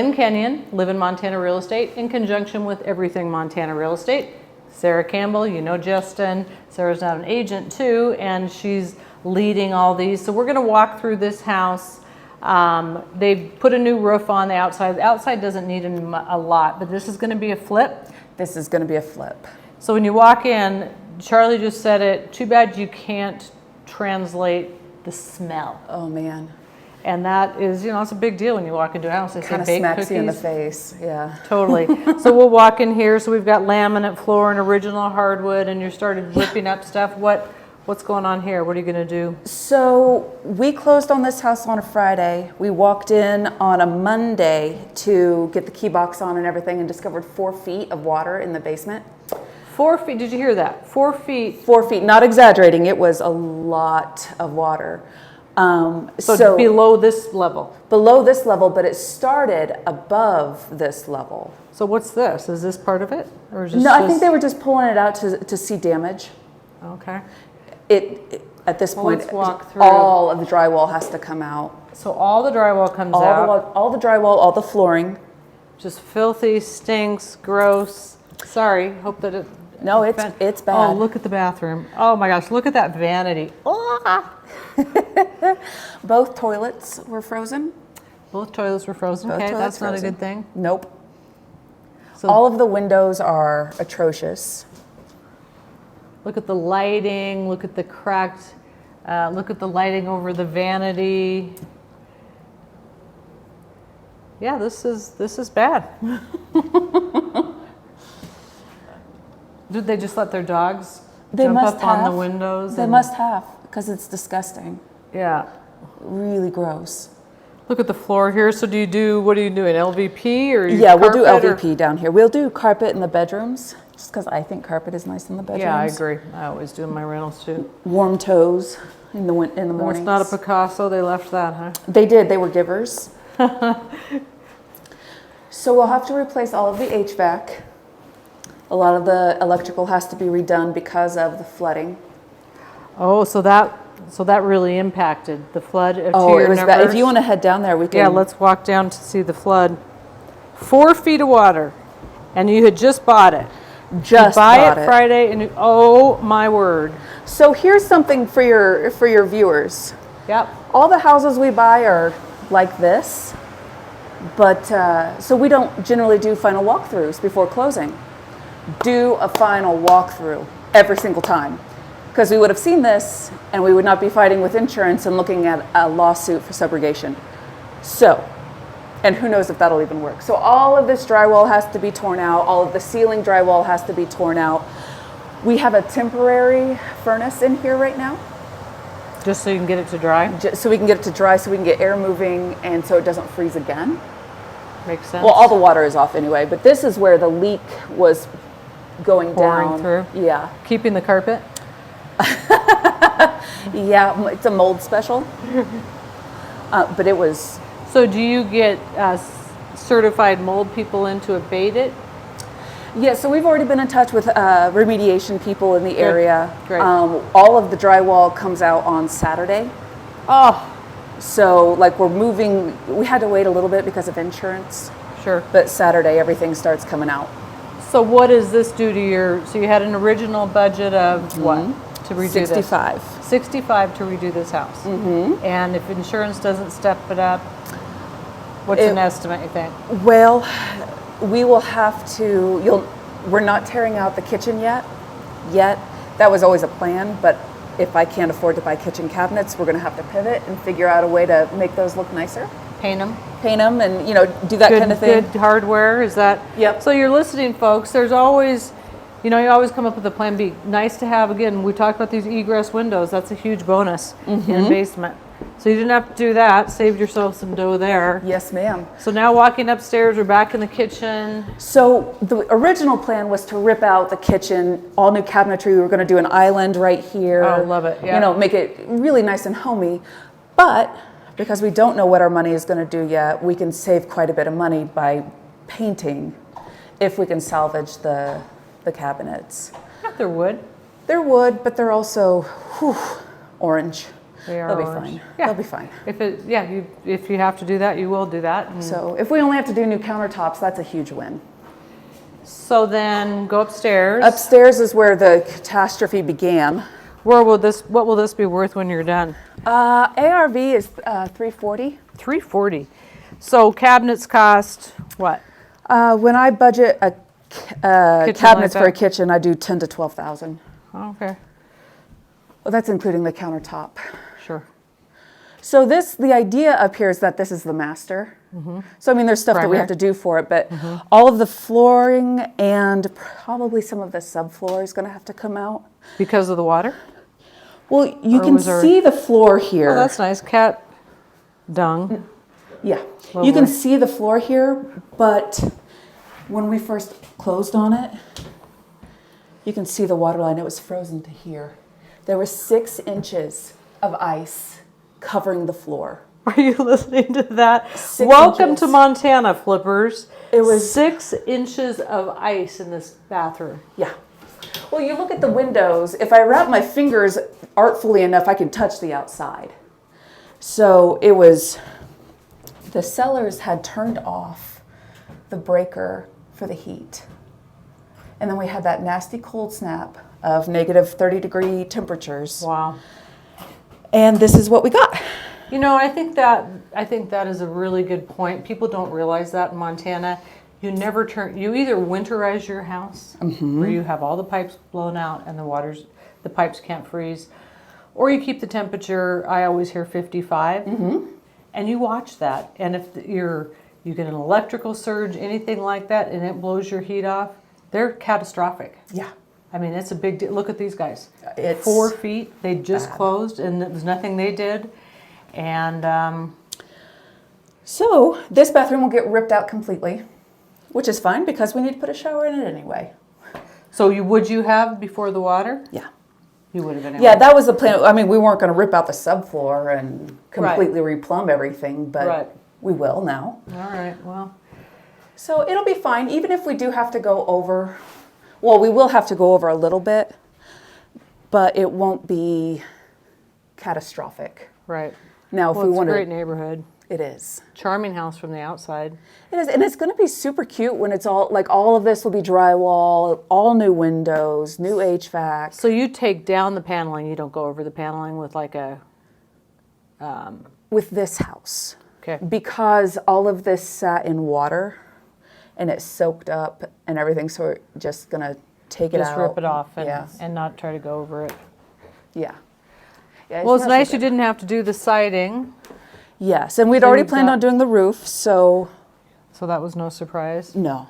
Lynn Kenyon, Live in Montana Real Estate, in conjunction with Everything Montana Real Estate. Sarah Campbell, you know Justin. Sarah's now an agent too, and she's leading all these. So we're going to walk through this house. They've put a new roof on the outside. The outside doesn't need a lot, but this is going to be a flip. This is going to be a flip. So when you walk in, Charlie just said it, too bad you can't translate the smell. Oh man. And that is, it's a big deal when you walk into a house. They say Kind of baked smacks cookies. you in the face, yeah. Totally. So we'll walk in here. So we've got laminate floor and original hardwood, and you started ripping up stuff. What's going on here? What are you going to do? So we closed on this house on a Friday. We walked in on a Monday to get the key box on and everything, and discovered 4 feet of water in the basement. 4 feet. Did you hear that? 4 feet. 4 feet. Not exaggerating. It was a lot of water. So below this level. Below this level, but it started above this level. So what's this? Is this part of it, or is this No, I think they were just pulling it out to see damage. Okay. It at this point, let's walk through. all of the drywall has to come out. So all the drywall comes out. All the drywall, all the flooring. Just filthy, stinks, gross. Sorry. Hope that it. No, it's bad. Oh, look at the bathroom. Oh my gosh, look at that vanity. Oh. Both toilets were frozen. Both toilets were frozen. Both Okay, toilets that's not a frozen. good thing. Nope. So All of the windows are atrocious. look at the lighting. Look at the cracked. Look at the lighting over the vanity. Yeah, this is bad. Did they just let their dogs jump up on the windows? They must have, because it's disgusting. Yeah. Really gross. Look at the floor here. So what are you doing? LVP or Yeah, we'll do LVP down here. We'll do carpet in the bedrooms, just because I think carpet is nice in the bedrooms. Yeah, I agree. I always do in my rentals too. Warm toes in the mornings. It's not a Picasso. They left that, huh? They did. They were givers. So we'll have to replace all of the HVAC. A lot of the electrical has to be redone because of the flooding. Oh, so that really impacted the flood. Oh, it was bad. If you want to head down there, we can. Yeah, let's walk down to see the flood. 4 feet of water, and you had just bought it. Just you buy bought it Friday, and oh my word! So here's something for your viewers. Yep. All the houses we buy are like this, but so we don't generally do final walkthroughs before closing. Do a final walkthrough every single time, because we would have seen this and we would not be fighting with insurance and looking at a lawsuit for subrogation. So, and who knows if that'll even work. So all of this drywall has to be torn out. All of the ceiling drywall has to be torn out. We have a temporary furnace in here right now. Just so you can get it to dry? So we can get it to dry, so we can get air moving, and so it doesn't freeze again. Makes sense. Well, all the water is off anyway, but this is where the leak was going Pouring down. through? Yeah. Keeping the carpet? Yeah, it's a mold special. But it was... So do you get certified mold people in to abate it? Yeah, so we've already been in touch with remediation people in the area. Great. All of the drywall comes out on Saturday. Oh, So like we're moving, we had to wait a little bit because of insurance, sure. but Saturday everything starts coming out. So what does this do to so you had an original budget of what to redo 65. this? 65 to redo this house. Mm-hmm. And if insurance doesn't step it up, what's an estimate you think? Well, we will have to, we're not tearing out the kitchen yet. That was always a plan, but if I can't afford to buy kitchen cabinets, we're gonna have to pivot and figure out a way to make those look nicer. Paint them and, do that kind of thing. Good hardware, is that? Yep. So you're listening, folks, there's always, you always come up with a plan B. Nice to have, again, we talked about these egress windows. That's a huge bonus in a basement. So you didn't have to do that. Saved yourself some dough there. Yes, ma'am. So now walking upstairs, we're back in the kitchen. So the original plan was to rip out the kitchen, all new cabinetry. We were going to do an island right here. Oh, love it. Yeah. Make it really nice and homey. But because we don't know what our money is going to do yet, we can save quite a bit of money by painting if we can salvage the cabinets. Yeah, they're wood. They're wood, but they're also orange. They are They'll be orange. fine. Yeah. They'll be fine. If you have to do that, you will do that. And So if we only have to do new countertops, that's a huge win. so then go upstairs. Upstairs is where the catastrophe began. What will this be worth when you're done? ARV is $340. $340. So cabinets cost what? When I budget a cabinets like for a that? kitchen, I do 10 to 12,000. Okay, Well, that's including the countertop. sure. So the idea up here is that this is the master. So I mean, there's stuff that we have to do for it, but all of the flooring and probably some of the subfloor is going to have to come out. Because of the water? Well, you Or can was there- see the floor here. Oh, that's nice. Cat dung. Yeah, Lovely. you can see the floor here, but when we first closed on it, you can see the water line. It was frozen to here. There was 6 inches of ice covering the floor. Are you listening to that? 6 Welcome inches. to Montana, flippers. It was- 6 inches of ice in this bathroom. Yeah. Well, you look at the windows. If I wrap my fingers artfully enough, I can touch the outside. So it was, the sellers had turned off the breaker for the heat. And then we had that nasty cold snap of negative 30-degree temperatures. Wow. And this is what we got. You know, I think that is a really good point. People don't realize that in Montana. You either winterize your house, where you have all the pipes blown out and the pipes can't freeze, or you keep the temperature, I always hear 55, and you watch that. And if you get an electrical surge, anything like that, and it blows your heat off, they're catastrophic. Yeah. I mean, it's a big deal. Look at these guys. It's 4 feet. They just bad. closed, and it was nothing they did. And So this bathroom will get ripped out completely, which is fine because we need to put a shower in it anyway. so would you have before the water? Yeah. You would have been. Yeah, that was the plan. I mean, we weren't going to rip out the subfloor and completely replumb everything, but we will now. All right. Well. So it'll be fine, even if we do have to go over. Well, we will have to go over a little bit, but it won't be catastrophic. Right. Now, if Well, we it's want a great to, neighborhood. it is. Charming house from the outside. It is, and it's going to be super cute when it's all of this will be drywall, all new windows, new HVAC. So you take down the paneling. You don't go over the paneling with like a. With this house, Okay. because all of this sat in water, and it soaked up and everything, so we're just going to take it out. Just rip it off and, Yeah. and not try to go over it. Yeah. Yeah, Well, it's not nice so you good. didn't have to do the siding, Yes, and we'd So already you've planned got- on doing the roof, so so that was no surprise. no.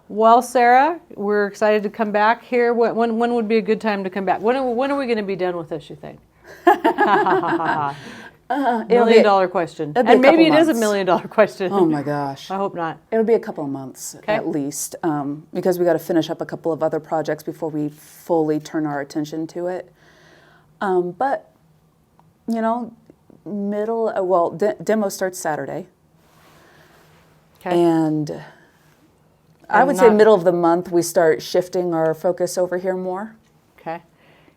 Well, Sarah, we're excited to come back here. When would be a good time to come back? When are we going to be done with this, you think? $1 million question. it'll be a And maybe it couple is a $1 months. million question. Oh my gosh. I hope not. It'll be a couple of months at least, because we got to finish up a couple of other projects before we fully turn our attention to it. But, you know, demo starts Saturday. Okay. And I would say middle of the month, we start shifting our focus over here more. Okay.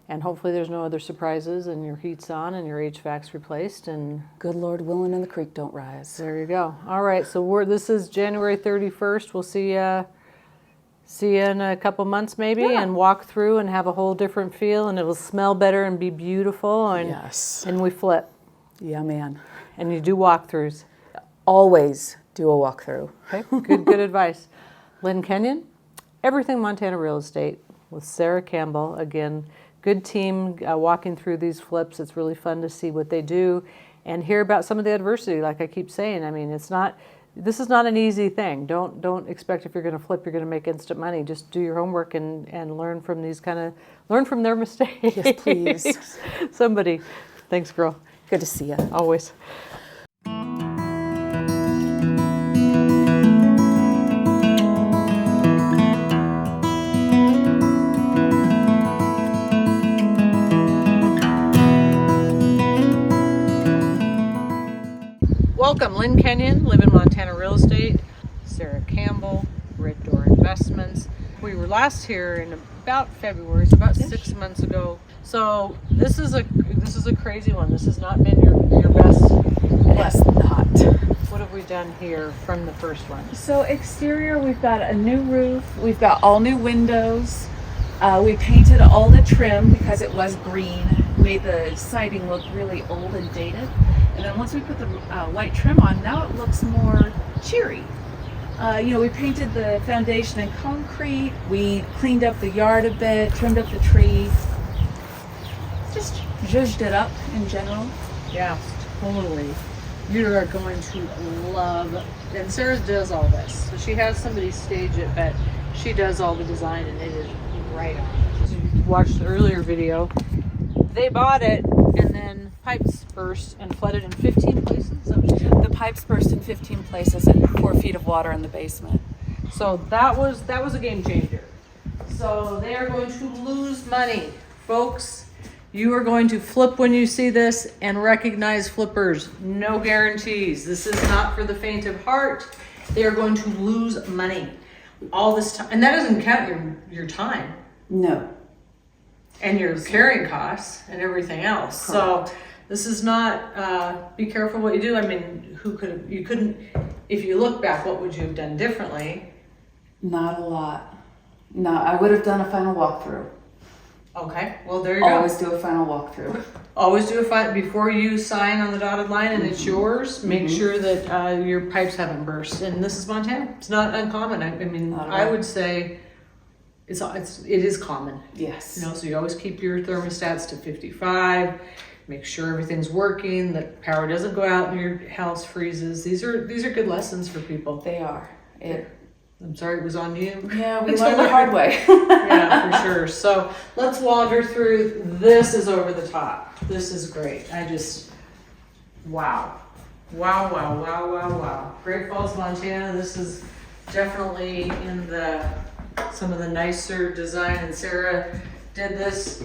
And hopefully there's no other surprises and your heat's on and your HVAC's replaced and Good Lord willing and the creek don't rise. there you go. All right. So this is January 31st. We'll see you in a couple months maybe and walk through and have a whole different feel and it'll smell better and be beautiful and Yes. and we flip Yeah, man. and you do walkthroughs. Always do a walkthrough. Okay. Good advice. Lynn Kenyon, Everything Montana Real Estate with Sarah Campbell. Again, good team walking through these flips. It's really fun to see what they do and hear about some of the adversity. Like I keep saying, I mean, this is not an easy thing. Don't expect if you're going to flip, you're going to make instant money. Just do your homework and learn from learn from their mistakes. Yes, please. Somebody. Thanks, girl. Good to see you. Always. Welcome, Lynn Kenyon, Live in Montana Real Estate, Sarah Campbell, Red Door Investments. We were last here in about February, so about 6 months ago. So this is This is a crazy one. This has not been your best. Yes, not. What have we done here from the first one? So exterior, we've got a new roof. We've got all new windows. We painted all the trim because it was green. Made the siding look really old and dated. And then once we put the white trim on, now it looks more cheery. We painted the foundation in concrete. We cleaned up the yard a bit, trimmed up the tree. Just zhuzhed it up in general. Yeah, totally. You are going to love, and Sarah does all this. So she has somebody stage it, but she does all the design and it is right on. As you watched the earlier video, they bought it and then pipes burst and flooded in 15 places. Is that what you said? The pipes burst in 15 places and 4 feet of water in the basement. So that was a game changer. So they are going to lose money, folks. You are going to flip when you see this and recognize flippers. No guarantees. This is not for the faint of heart. They are going to lose money all this time. And that doesn't count your time. No. And your carrying costs and everything else. Correct. So this is not, be careful what you do. I mean, you couldn't, if you look back, what would you have done differently? Not a lot. No, I would have done a final walkthrough. Okay, well, there you go. Always do a final walkthrough. Always do a final, before you sign on the dotted line and it's yours, make sure that your pipes haven't burst. And this is Montana. It's not uncommon. I mean, I would say it is common. Yes. So you always keep your thermostats to 55, make sure everything's working, that power doesn't go out and your house freezes. These are good lessons for people. They are. I'm sorry it was on you. Yeah, we learned the hard way. Yeah, for sure. So let's wander through. This is over the top. This is great. Wow. Great Falls, Montana. This is definitely in some of the nicer design, and Sarah did this.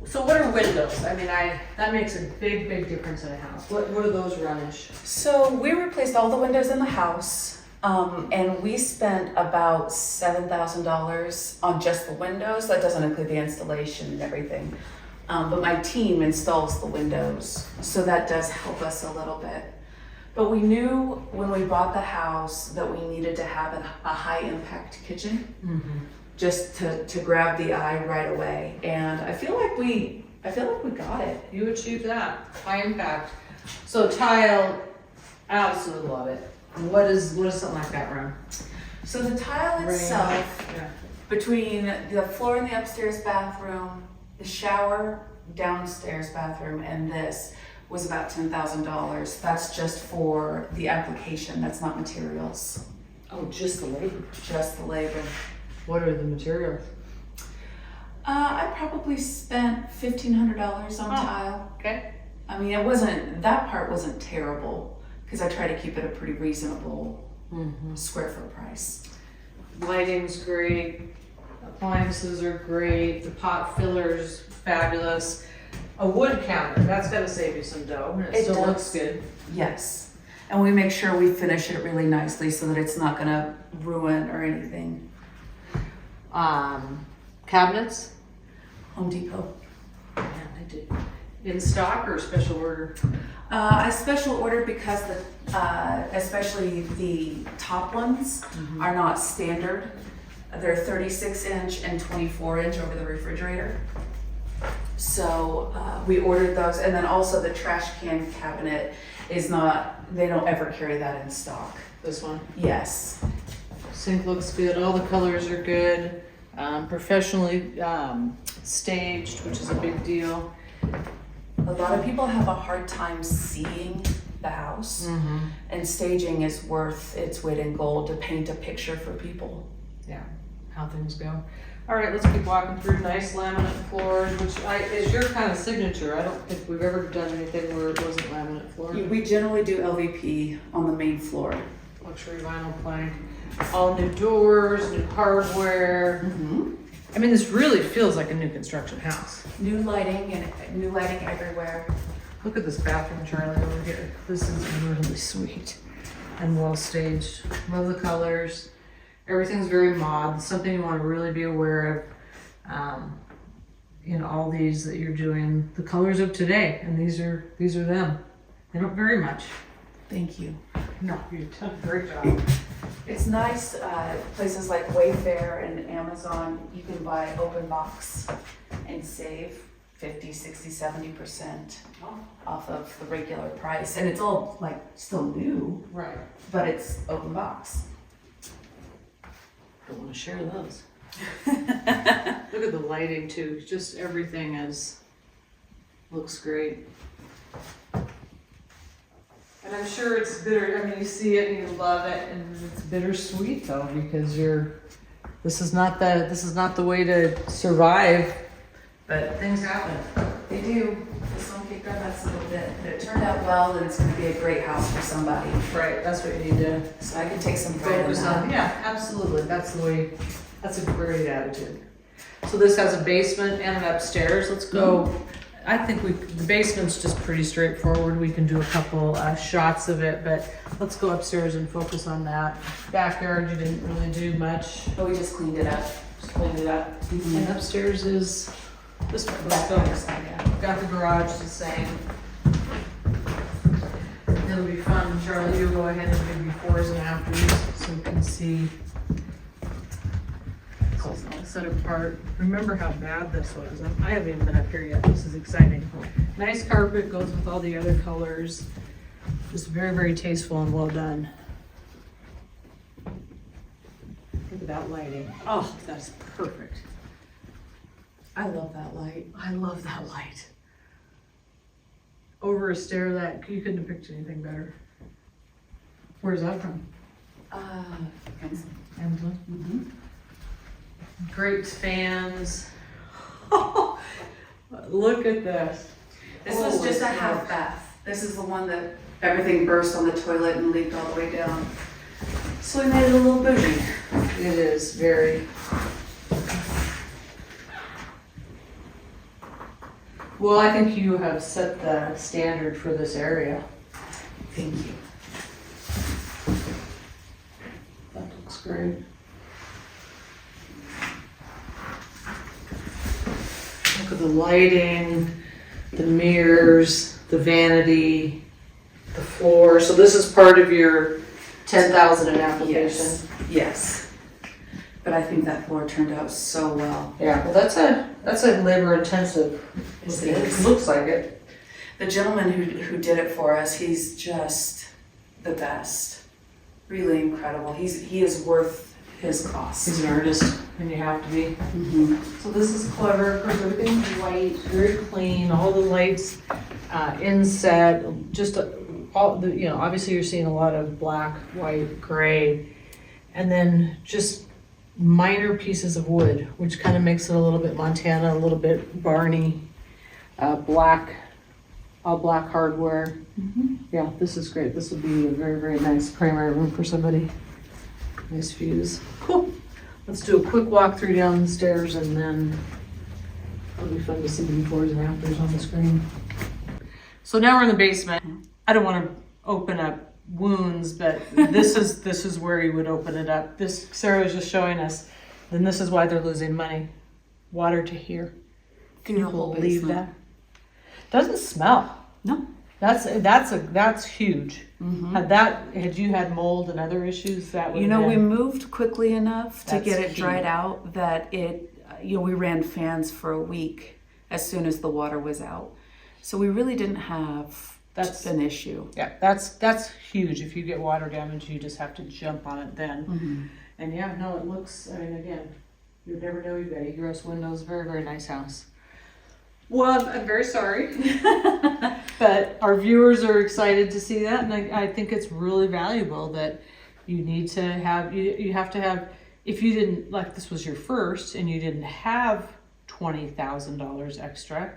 So what are windows? I mean, that makes a big difference in a house. What are those runish? So we replaced all the windows in the house. And we spent about $7,000 on just the windows. That doesn't include the installation and everything. But my team installs the windows, so that does help us a little bit. But we knew when we bought the house that we needed to have a high impact kitchen, just to grab the eye right away. And I feel like we got it. You achieved that. High impact. So tile, absolutely love it. What does something like that run? So the tile itself, between the floor in the upstairs bathroom, the shower downstairs bathroom, and this was about $10,000. That's just for the application. That's not materials. Oh, just the labor. Just the labor. What are the materials? I probably spent $1,500 on tile. Okay. I mean, that part wasn't terrible, because I try to keep it a pretty reasonable square foot price. Lighting's great, appliances are great, the pot filler's fabulous. A wood counter, that's gotta save you some dough, and it still looks good. Yes, and we make sure we finish it really nicely so that it's not gonna ruin or anything. Cabinets? Home Depot. Man, they did. In stock or special order? I special ordered because especially the top ones are not standard. They're 36-inch and 24-inch over the refrigerator. So we ordered those, and then also the trash can cabinet is not. They don't ever carry that in stock. This one? Yes. Sink looks good. All the colors are good. Professionally staged, which is a big deal. A lot of people have a hard time seeing the house, and staging is worth its weight in gold to paint a picture for people. Yeah, how things go. All right, let's keep walking through. Nice laminate floors, which is your kind of signature. I don't think we've ever done anything where it wasn't laminate floor. We generally do LVP on the main floor. Luxury vinyl plank. All new doors, new hardware. I mean, this really feels like a new construction house. New lighting everywhere. Look at this bathroom, Charlie, over here. This is really sweet and well staged. Love the colors. Everything's very mod. Something you want to really be aware of in all these that you're doing the colors of today, and these are them. They don't vary much. Thank you. No, you've done a great job. It's nice, places like Wayfair and Amazon, you can buy open box and save 50, 60, 70% off of the regular price. And it's all like still new, Right. but it's open box. Don't want to share those. Look at the lighting too. Just everything looks great. And I'm sure it's bitter. I mean, you see it and you love it, and it's bittersweet though, because this is not the way to survive, but things happen. They do. This one kicked our butts a little bit, but it turned out well, and it's going to be a great house for somebody. Right. That's what you need to So I can take some pride in focus that. on. Yeah, absolutely. That's the way. That's a great attitude. So this has a basement and an upstairs. Let's go. I think the basement's just pretty straightforward. We can do a couple shots of it, but let's go upstairs and focus on that. Backyard, you didn't really do much. But we just cleaned it up. Just cleaned it up. Mhm. And upstairs is this one. Let's go. Yeah. Got the garage the same. It'll be fun. Charlie, you'll go ahead and do befores and afters so you can see. It's all set apart. Remember how bad this was. I haven't even been up here yet. This is exciting. Nice carpet, goes with all the other colors. Just very, very tasteful and well done. Look at that lighting. Oh, that's perfect. I love that light. I love that light. Over a stair that you couldn't have picked anything better. Where's that from? Amazon. Mm-hmm. Great fans. Look at this. This was just a half bath. This is the one that everything burst on the toilet and leaked all the way down. So we made it a little bougie. It is very. Well, I think you have set the standard for this area. Thank you. That looks great. Look at the lighting, the mirrors, the vanity, the floor. So this is part of your 10,000 in application. Yes. But I think that floor turned out so well. Yeah, well that's a labor intensive. Yes, it is. Looks like it. The gentleman who did it for us, he's just the best. Really incredible. He is worth his cost. He's an artist, and you have to be. Mm-hmm. So this is clever, because everything's white, very clean, all the lights inset, just all the, obviously you're seeing a lot of black, white, gray, and then just minor pieces of wood, which kind of makes it a little bit Montana, a little bit Barney, black, all black hardware. Mm-hmm. Yeah, this is great. This would be a very, very nice primary room for somebody. Nice views. Cool. Let's do a quick walk through down the stairs, and then it'll be fun to see the befores and afters on the screen. So now we're in the basement. I don't want to open up wounds, but this is where you would open it up. This Sarah was just showing us, and this is why they're losing money. Water to here. Can you believe that? Doesn't smell. No. That's huge. Mm-hmm. Had you had mold and other issues, that would we moved quickly enough to That's get it key. dried out that we ran fans for a week as soon as the water was out. So we really didn't have an issue. Yeah, that's huge. If you get water damage, you just have to jump on it then. Mm-hmm. And yeah, no, it looks, I mean, again, you'd never know you've got egress windows. Very, very nice house. Well, I'm very sorry, but our viewers are excited to see that, and I think it's really valuable that you need to have, you have to have, if you didn't, like this was your first, and you didn't have $20,000 extra,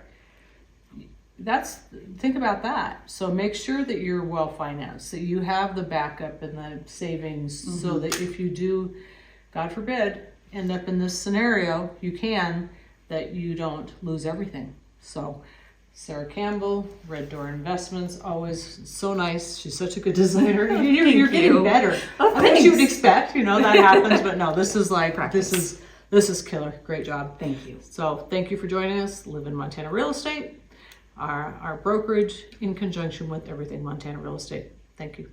think about that. So make sure that you're well financed, that you have the backup and the savings, Mm-hmm. so that if you do, God forbid, end up in this scenario, that you don't lose everything. So Sarah Campbell, Red Door Investments, always so nice. She's such a good designer. You're getting better. Oh, I think you would expect, that happens, but no, this is like, Practice. This is killer. Great job. Thank you. So thank you for joining us. Live in Montana Real Estate, our brokerage in conjunction with Everything Montana Real Estate. Thank you.